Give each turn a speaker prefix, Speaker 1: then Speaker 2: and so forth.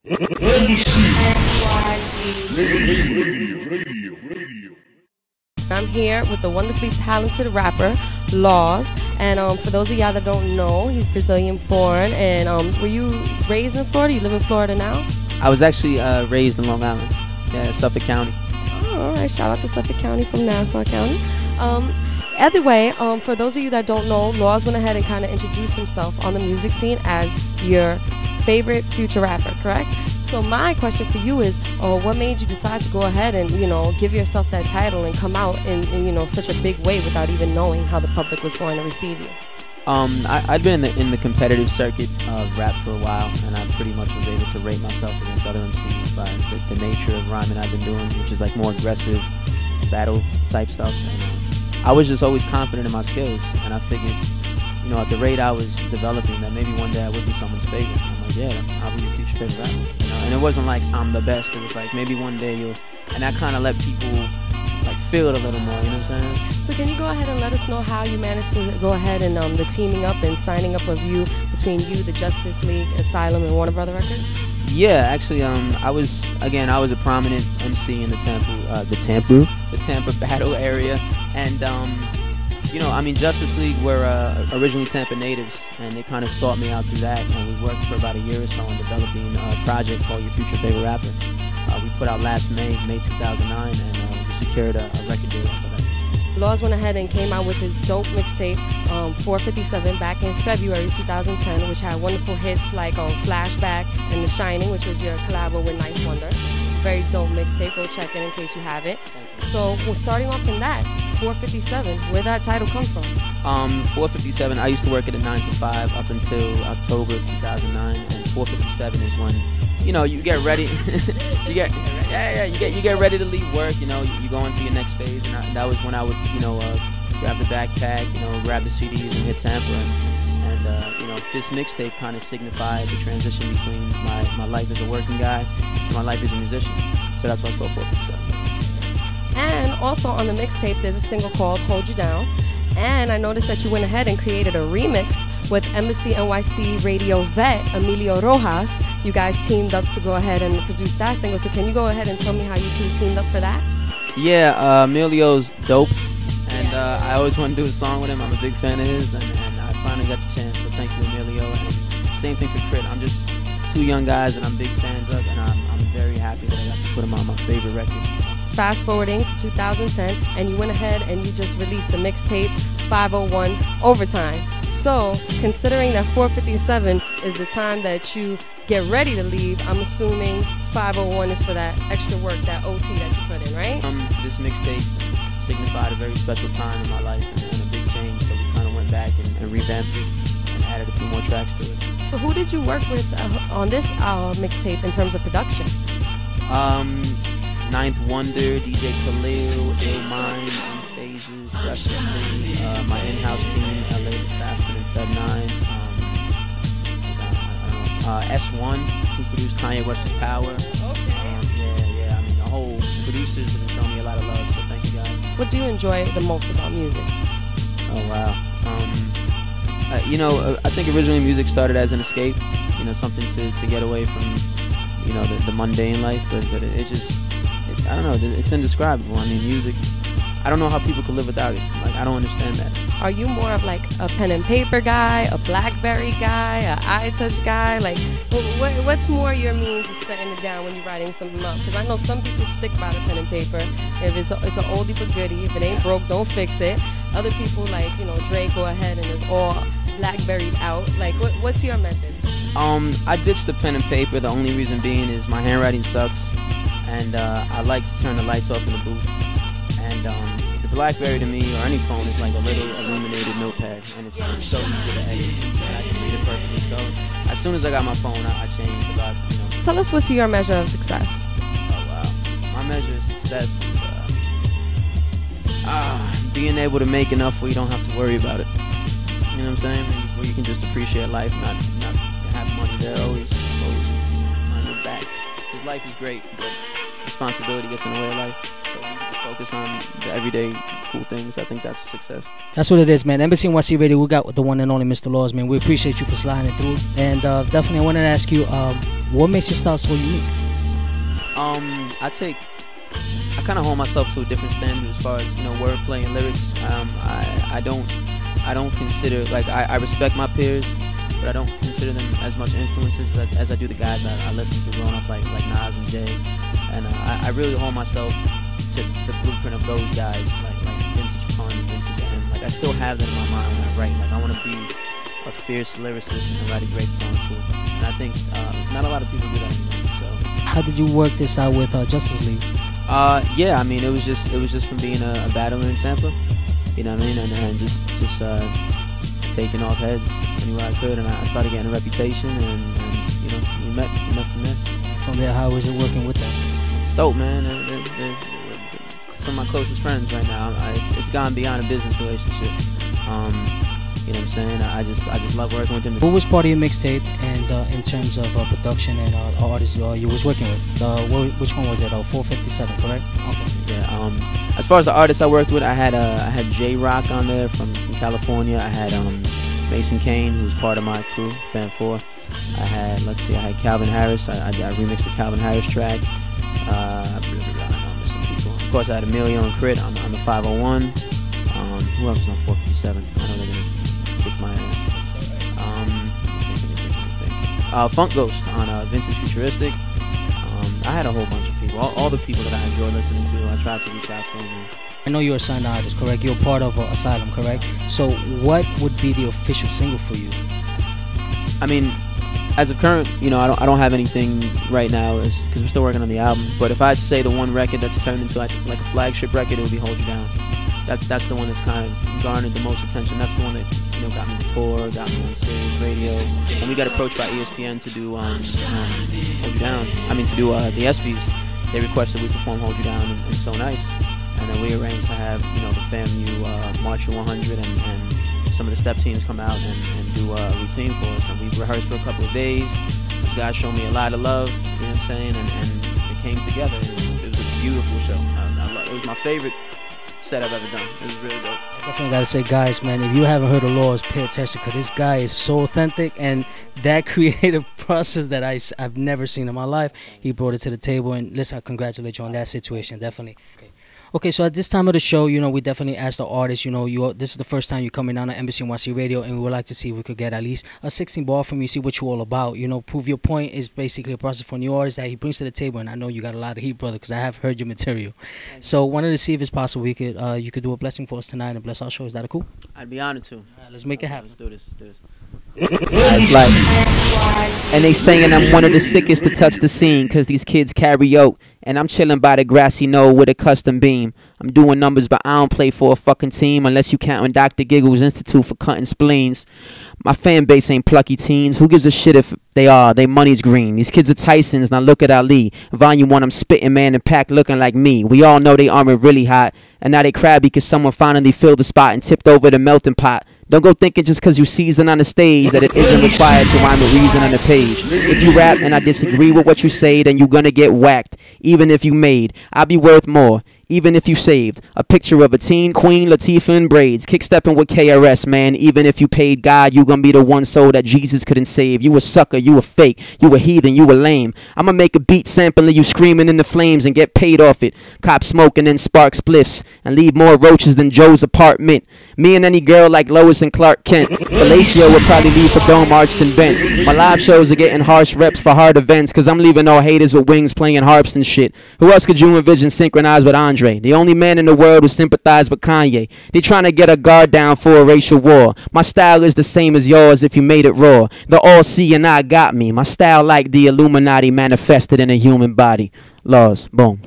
Speaker 1: Radio. I'm here with the wonderfully talented rapper, Laws. And for those of y'all that don't know, he's Brazilian born. And were you raised in Florida? You live in Florida now?
Speaker 2: I was actually raised in Long Island, Suffolk County.
Speaker 1: Oh, all right. Shout out to Suffolk County from Nassau County. Either way, for those of you that don't know, Laws went ahead and kind of introduced himself on the music scene as your favorite future rapper, correct? So my question for you is, what made you decide to go ahead and, give yourself that title and come out in such a big way without even knowing how the public was going to receive you?
Speaker 2: I'd been in the competitive circuit of rap for a while, and I pretty much was able to rate myself against other MCs by the nature of rhyming I've been doing, which is like more aggressive battle type stuff. And I was just always confident in my skills, and I figured, at the rate I was developing, that maybe one day I would be someone's favorite. And I'm like, yeah, I'll be your future favorite rapper. And it wasn't like I'm the best. It was like maybe one day you'll, and that kind of let people like feel it a little more. You know what I'm saying?
Speaker 1: So can you go ahead and let us know how you managed to go ahead and the teaming up and signing up of you between you, the Justice League, Asylum, and Warner Brother Records?
Speaker 2: Yeah, actually, I was a prominent MC in the Tampa battle area, and Justice League were originally Tampa natives, and they kind of sought me out through that, and we worked for about a year or so on developing a project called Your Future Favorite Rapper. We put out last May 2009, and we secured a record deal for that.
Speaker 1: Laws went ahead and came out with his dope mixtape, 457, back in February 2010, which had wonderful hits like Flashback and The Shining, which was your collabo with Ninth Wonder. Very dope mixtape. Go check it in case you have it. So we're starting off from that, 457. Where'd that title come from?
Speaker 2: 457. I used to work at a 9 to 5 up until October 2009, and 457 is when you get ready. you get ready to leave work. You go into your next phase, and that was when I would grab the backpack, grab the CDs and hit Tampa. And this mixtape kind of signified the transition between my life as a working guy and my life as a musician. So that's why it's called 457.
Speaker 1: And also on the mixtape, there's a single called Hold You Down. And I noticed that you went ahead and created a remix with EmbassyNYC radio vet, Emilio Rojas. You guys teamed up to go ahead and produce that single. So can you go ahead and tell me how you two teamed up for that?
Speaker 2: Yeah, Emilio's dope. And I always wanted to do a song with him. I'm a big fan of his, and I finally got the chance. So thank you, Emilio. And same thing for Crit. I'm just two young guys that I'm big fans of, and I'm very happy that I got to put him on my favorite record.
Speaker 1: Fast forwarding to 2010, and you went ahead and you just released the mixtape 501 Overtime. So, considering that 457 is the time that you get ready to leave, I'm assuming 501 is for that extra work, that OT that you put in, right?
Speaker 2: This mixtape signified a very special time in my life and a big change, so we kind of went back and revamped it and added a few more tracks to it.
Speaker 1: So who did you work with on this mixtape in terms of production?
Speaker 2: Ninth Wonder, DJ Khalil, Illmind, Phases, Definitely, my in-house team, LA Fashion and Fed 9, S1, who produced Kanye West's Power.
Speaker 1: Okay.
Speaker 2: I mean, the whole producers have shown me a lot of love, so thank you guys.
Speaker 1: What do you enjoy the most about music?
Speaker 2: Oh, wow. I think originally music started as an escape, something to get away from, the mundane life, but it just, I don't know, it's indescribable. I mean, music, I don't know how people could live without it. Like, I don't understand that.
Speaker 1: Are you more of like a pen and paper guy, a BlackBerry guy, a iTouch guy? Like, what's more your means of setting it down when you're writing something up? Because I know some people stick by the pen and paper. If it's an oldie but goodie, if it ain't broke, don't fix it. Other people like, Drake, go ahead and it's all BlackBerry'd out. Like, what's your method?
Speaker 2: I ditched the pen and paper. The only reason being is my handwriting sucks, and I like to turn the lights off in the booth. And the BlackBerry to me, or any phone, is like a little illuminated notepad, and it's so easy to edit, and I can read it perfectly. So as soon as I got my phone, I changed about,
Speaker 1: Tell us what's your measure of success.
Speaker 2: Oh wow, my measure of success is being able to make enough where you don't have to worry about it. You know what I'm saying? Where you can just appreciate life, not have money there always on your back. Because life is great, but responsibility gets in the way of life. So focus on the everyday cool things. I think that's success.
Speaker 3: That's what it is, man. EmbassyNYC Radio, we got the one and only Mr. Laws, man. We appreciate you for sliding it through. And definitely I wanted to ask you, what makes your style so unique?
Speaker 2: I kind of hold myself to a different standard as far as, you know, wordplay and lyrics. I don't consider, like, I respect my peers, but I don't consider them as much influences as I do the guys I listen to growing up, like Nas and Jay. And I really hold myself to the blueprint of those guys, like vintage pun, vintage M. Like, I still have that in my mind when I write. Like, I want to be a fierce lyricist and write a great song too. And I think not a lot of people do that anymore. So,
Speaker 3: how did you work this out with Justice League?
Speaker 2: Yeah, I mean, it was just from being a battler in Tampa, you know what I mean, and just taking off heads anywhere I could, and I started getting a reputation, and you know, we met from there.
Speaker 3: From there, how was it working with them?
Speaker 2: It's dope, man. They're some of my closest friends right now. It's gone beyond a business relationship. You know what I'm saying? I just love working with them.
Speaker 3: What was part of your mixtape, and in terms of production and artists you was working with? Which one was it? 457, correct? Okay.
Speaker 2: Yeah. As far as the artists I worked with, I had J Rock on there from California. I had Mason Kane, who was part of my crew, Fan 4. I had Calvin Harris. I remixed the Calvin Harris track. I know some people. Of course, I had Emilio and Crit on the 501. Who else was on 457? I know they're gonna kick my ass. Funk Ghost on Vintage Futuristic. I had a whole bunch of people. All the people that I enjoy listening to, I tried to reach out to them.
Speaker 3: I know you're a signed artist, correct? You're part of Asylum, correct? So what would be the official single for you?
Speaker 2: I mean, as of current, you know, I don't have anything right now because we're still working on the album. But if I had to say the one record that's turned into like a flagship record, it would be Hold You Down. That's the one that's kind of garnered the most attention. That's the one that, you know, got me to tour, got me on Sirius Radio, and we got approached by ESPN to do Hold You Down. I mean, to do the ESPYs. They requested we perform Hold You Down and So Nice, and then we arranged to have, you know, the FAMU March 100 and some of the step teams come out and do a routine for us, and we rehearsed for a couple of days. Those guys showed me a lot of love, you know what I'm saying, and it came together. It was a beautiful show. I love it. It was my favorite set I've ever done. It was really dope.
Speaker 3: I definitely gotta say, guys, man, if you haven't heard of Laws, pay attention, because this guy is so authentic, and that creative process that I've never seen in my life, he brought it to the table. And listen, I congratulate you on that situation, definitely. Okay, so at this time of the show, you know, we definitely asked the artists, you know, this is the first time you're coming on EmbassyNYC Radio, and we would like to see if we could get at least a 16 ball from you, see what you're all about. You know, Prove Your Point is basically a process for new artists that he brings to the table, and I know you got a lot of heat, brother, because I have heard your material. So wanted to see if it's possible you could do a blessing for us tonight and bless our show. Is that cool?
Speaker 2: I'd be honored to.
Speaker 3: All right, let's make it happen.
Speaker 2: Let's do this. And they saying I'm one of the sickest to touch the scene, cause these kids carry out, and I'm chilling by the grassy knoll with a custom beam. I'm doing numbers, but I don't play for a fucking team unless you count on Dr. Giggles Institute for cutting spleens. My fan base ain't plucky teens. Who gives a shit if they are? They money's green. These kids are Tysons. Now look at Ali. Volume 1, I'm spitting, man, and pack looking like me. We all know they armor really hot, and now they crabby cause someone finally filled the spot and tipped over the melting pot. Don't go thinking just cause you seasoned on the stage that it isn't required to rhyme with reason on the page. If you rap and I disagree with what you say, then you gonna get whacked. Even if you made, I'll be worth more. Even if you saved a picture of a teen queen Latifah in braids, kick-stepping with KRS, man. Even if you paid God, you gonna be the one soul that Jesus couldn't save. You a sucker, you a fake, you a heathen, you a lame. I'ma make a beat sampling you screaming in the flames and get paid off it. Cop smoking and spark spliffs and leave more roaches than Joe's apartment. Me and any girl like Lois and Clark Kent. Fellatio would probably leave for dome arched and bent. My live shows are getting harsh reps for hard events, cause I'm leaving all haters with wings playing harps and shit. Who else could you envision synchronized with Andre? The only man in the world who sympathized with Kanye. They trying to get a guard down for a racial war. My style is the same as yours if you made it raw. The all-seeing eye got me. My style like the Illuminati manifested in a human body. Laws, boom.